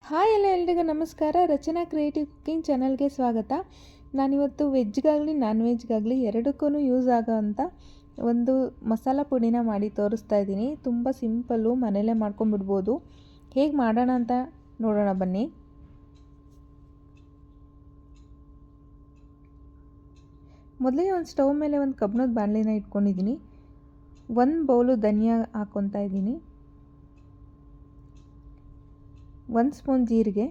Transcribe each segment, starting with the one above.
Hi ಎಲ್ರಿಗೂ ನಮಸ್ಕಾರ. ರಚನಾ creative cooking ಚಾನಲ್ಗೆ ಸ್ವಾಗತ. ನಾನಿವತ್ತು ವೆಜ್ಗಾಗಲಿ ನಾನ್ ವೆಜ್ಗಾಗಲಿ ಎರಡಕ್ಕೂ ಯೂಸ್ ಆಗೋವಂಥ ಒಂದು ಮಸಾಲ ಪುಡಿನ ಮಾಡಿ ತೋರಿಸ್ತಾ ಇದ್ದೀನಿ. ತುಂಬ ಸಿಂಪಲ್ಲು, ಮನೆಯಲ್ಲೇ ಮಾಡ್ಕೊಂಡ್ಬಿಡ್ಬೋದು. ಹೇಗೆ ಮಾಡೋಣ ಅಂತ ನೋಡೋಣ ಬನ್ನಿ. ಮೊದಲಿಗೆ ಒಂದು ಸ್ಟವ್ ಮೇಲೆ ಒಂದು ಕಬ್ಬಿಣದ ಬಾಣಲೆನ ಇಟ್ಕೊಂಡಿದ್ದೀನಿ. 1 ಬೌಲು ಧನಿಯಾ ಹಾಕ್ಕೊತಾ ಇದ್ದೀನಿ, 1 ಸ್ಪೂನ್ ಜೀರಿಗೆ,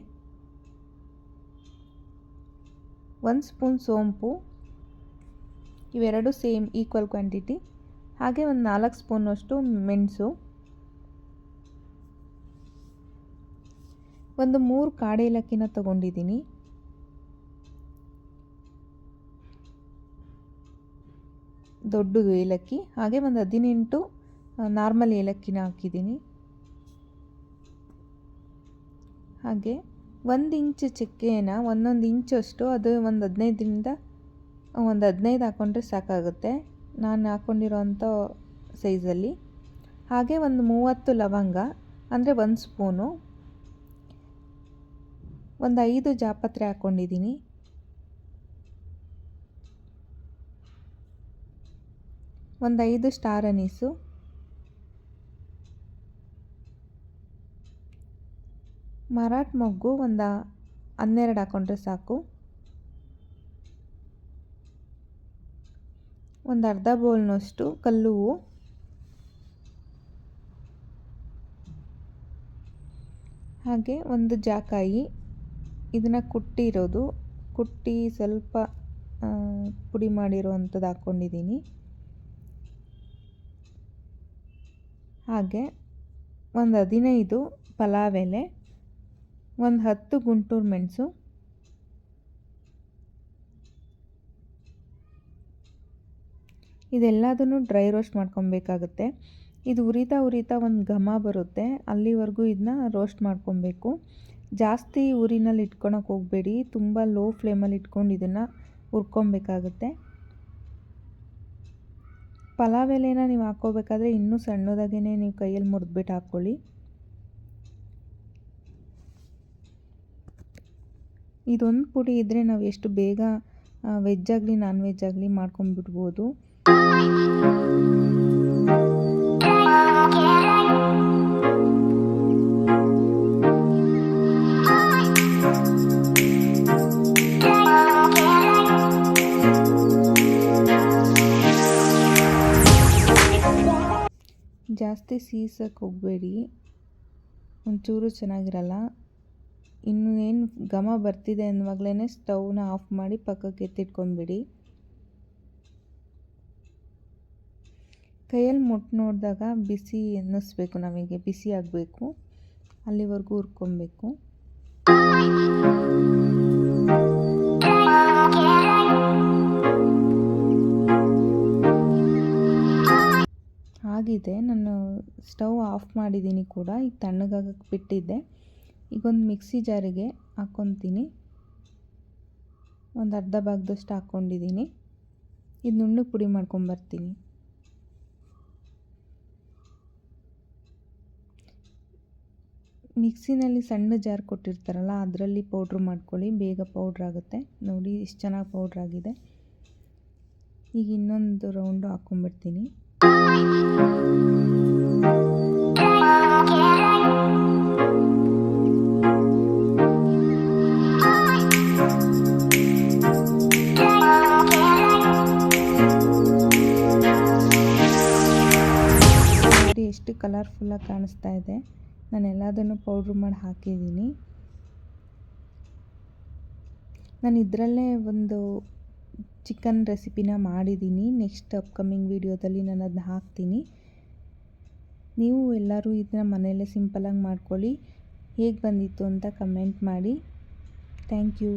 1 ಸ್ಪೂನ್ ಸೋಂಪು, ಇವೆರಡು ಸೇಮ್ ಈಕ್ವಲ್ ಕ್ವಾಂಟಿಟಿ. ಹಾಗೆ ಒಂದು 4 ಸ್ಪೂನಷ್ಟು ಮೆಣಸು, ಒಂದು 3 ಕಾಡು ಏಲಕ್ಕಿನ ತಗೊಂಡಿದ್ದೀನಿ, ದೊಡ್ಡದು ಏಲಕ್ಕಿ. ಹಾಗೆ ಒಂದು 18 ನಾರ್ಮಲ್ ಏಲಕ್ಕಿನ ಹಾಕಿದ್ದೀನಿ. ಹಾಗೆ 1 ಇಂಚ್ ಚಕ್ಕೆನ 1 ಇಂಚಷ್ಟು, ಅದು ಒಂದು 15 ಹಾಕ್ಕೊಂಡ್ರೆ ಸಾಕಾಗುತ್ತೆ, ನಾನು ಹಾಕ್ಕೊಂಡಿರೋಂಥ ಸೈಜಲ್ಲಿ. ಹಾಗೆ ಒಂದು 30 ಲವಂಗ ಅಂದರೆ 1 ಸ್ಪೂನು, ಒಂದು 5 ಜಾಪತ್ರೆ ಹಾಕ್ಕೊಂಡಿದ್ದೀನಿ, ಒಂದು 5 ಸ್ಟಾರ್ ಅನೀಸು, ಮರಾಠ ಮೊಗ್ಗು ಒಂದು 12 ಹಾಕ್ಕೊಂಡ್ರೆ ಸಾಕು, ಒಂದು ಅರ್ಧ ಬೌಲ್ನಷ್ಟು ಕಲ್ಲು ಹೂವು, ಹಾಗೆ ಒಂದು ಜಾಕಾಯಿ. ಇದನ್ನು ಕುಟ್ಟಿ ಸ್ವಲ್ಪ ಪುಡಿ ಮಾಡಿರೋವಂಥದ್ದು ಹಾಕ್ಕೊಂಡಿದ್ದೀನಿ. ಹಾಗೆ ಒಂದು 15 ಪಲಾವ್ ಎಲೆ, ಒಂದು 10 ಗುಂಟೂರು ಮೆಣಸು, ಇದೆಲ್ಲದನ್ನು ಡ್ರೈ ರೋಸ್ಟ್ ಮಾಡ್ಕೊಬೇಕಾಗುತ್ತೆ. ಇದು ಉರಿತಾ ಒಂದು ಘಮ ಬರುತ್ತೆ, ಅಲ್ಲಿವರೆಗೂ ಇದನ್ನ ರೋಸ್ಟ್ ಮಾಡ್ಕೊಬೇಕು. ಜಾಸ್ತಿ ಉರಿನಲ್ಲಿ ಇಟ್ಕೊಳಕ್ಕೆ ಹೋಗಬೇಡಿ, ತುಂಬ ಲೋ ಫ್ಲೇಮಲ್ಲಿ ಇಟ್ಕೊಂಡು ಇದನ್ನು ಹುರ್ಕೊಬೇಕಾಗುತ್ತೆ. ಪಲಾವ್ ಎಲೆನ ನೀವು ಹಾಕ್ಕೋಬೇಕಾದ್ರೆ ಇನ್ನೂ ಸಣ್ಣದಾಗೇ ನೀವು ಕೈಯಲ್ಲಿ ಮುರಿದ್ಬಿಟ್ಟು ಹಾಕ್ಕೊಳ್ಳಿ. ಇದೊಂದು ಪುಡಿ ಇದ್ದರೆ ನಾವು ಎಷ್ಟು ಬೇಗ ವೆಜ್ ಆಗಲಿ ನಾನ್ ವೆಜ್ ಆಗಲಿ ಮಾಡ್ಕೊಂಡ್ಬಿಡ್ಬೋದು. ಜಾಸ್ತಿ ಸೀಸಕ್ಕೆ ಹೋಗಬೇಡಿ, ಒಂಚೂರು ಚೆನ್ನಾಗಿರಲ್ಲ. ಇನ್ನು ಏನು ಘಮ ಬರ್ತಿದೆ ಅನ್ನುವಾಗಲೇ ಸ್ಟವ್ನ ಆಫ್ ಮಾಡಿ ಪಕ್ಕಕ್ಕೆ ಎತ್ತಿಟ್ಕೊಂಡ್ಬಿಡಿ. ಕೈಯಲ್ಲಿ ಮುಟ್ಟು ನೋಡಿದಾಗ ಬಿಸಿ ಅನ್ನಿಸ್ಬೇಕು, ನಮಗೆ ಬಿಸಿ ಆಗಬೇಕು, ಅಲ್ಲಿವರೆಗೂ ಹುರ್ಕೊಬೇಕು. ಆಗಿದೆ, ನಾನು ಸ್ಟವ್ ಆಫ್ ಮಾಡಿದ್ದೀನಿ ಕೂಡ, ಈಗ ತಣ್ಣಗಾಗಕ್ಕೆ ಬಿಟ್ಟಿದ್ದೆ. ಈಗ ಒಂದು ಮಿಕ್ಸಿ ಜಾರಿಗೆ ಹಾಕ್ಕೊತೀನಿ, ಒಂದು ಅರ್ಧ ಭಾಗದಷ್ಟು ಹಾಕ್ಕೊಂಡಿದ್ದೀನಿ. ಇದು ನುಣ್ಣಗೆ ಪುಡಿ ಮಾಡ್ಕೊಂಬರ್ತೀನಿ. ಮಿಕ್ಸಿನಲ್ಲಿ ಸಣ್ಣ ಜಾರ್ ಕೊಟ್ಟಿರ್ತಾರಲ್ಲ, ಅದರಲ್ಲಿ ಪೌಡ್ರ್ ಮಾಡ್ಕೊಳ್ಳಿ, ಬೇಗ ಪೌಡ್ರ್ ಆಗುತ್ತೆ. ನೋಡಿ ಎಷ್ಟು ಚೆನ್ನಾಗಿ ಪೌಡ್ರ್ ಆಗಿದೆ. ಈಗ ಇನ್ನೊಂದು ರೌಂಡು ಹಾಕ್ಕೊಂಬಿಡ್ತೀನಿ. ಎಷ್ಟು ಕಲರ್ಫುಲ್ಲಾಗಿ ಕಾಣಿಸ್ತಾ ಇದೆ. ನಾನು ಎಲ್ಲದನ್ನು ಪೌಡ್ರ್ ಮಾಡಿ ಹಾಕಿದ್ದೀನಿ. ನಾನು ಇದರಲ್ಲೇ ಒಂದು ಚಿಕನ್ ರೆಸಿಪಿನ ಮಾಡಿದ್ದೀನಿ, ನೆಕ್ಸ್ಟ್ ಅಪ್ಕಮಿಂಗ್ ವೀಡಿಯೋದಲ್ಲಿ ನಾನು ಅದನ್ನ ಹಾಕ್ತೀನಿ. ನೀವು ಎಲ್ಲರೂ ಇದನ್ನ ಮನೆಯಲ್ಲೇ ಸಿಂಪಲಾಗಿ ಮಾಡ್ಕೊಳ್ಳಿ. ಹೇಗೆ ಬಂದಿತ್ತು ಅಂತ ಕಮೆಂಟ್ ಮಾಡಿ. Thank you.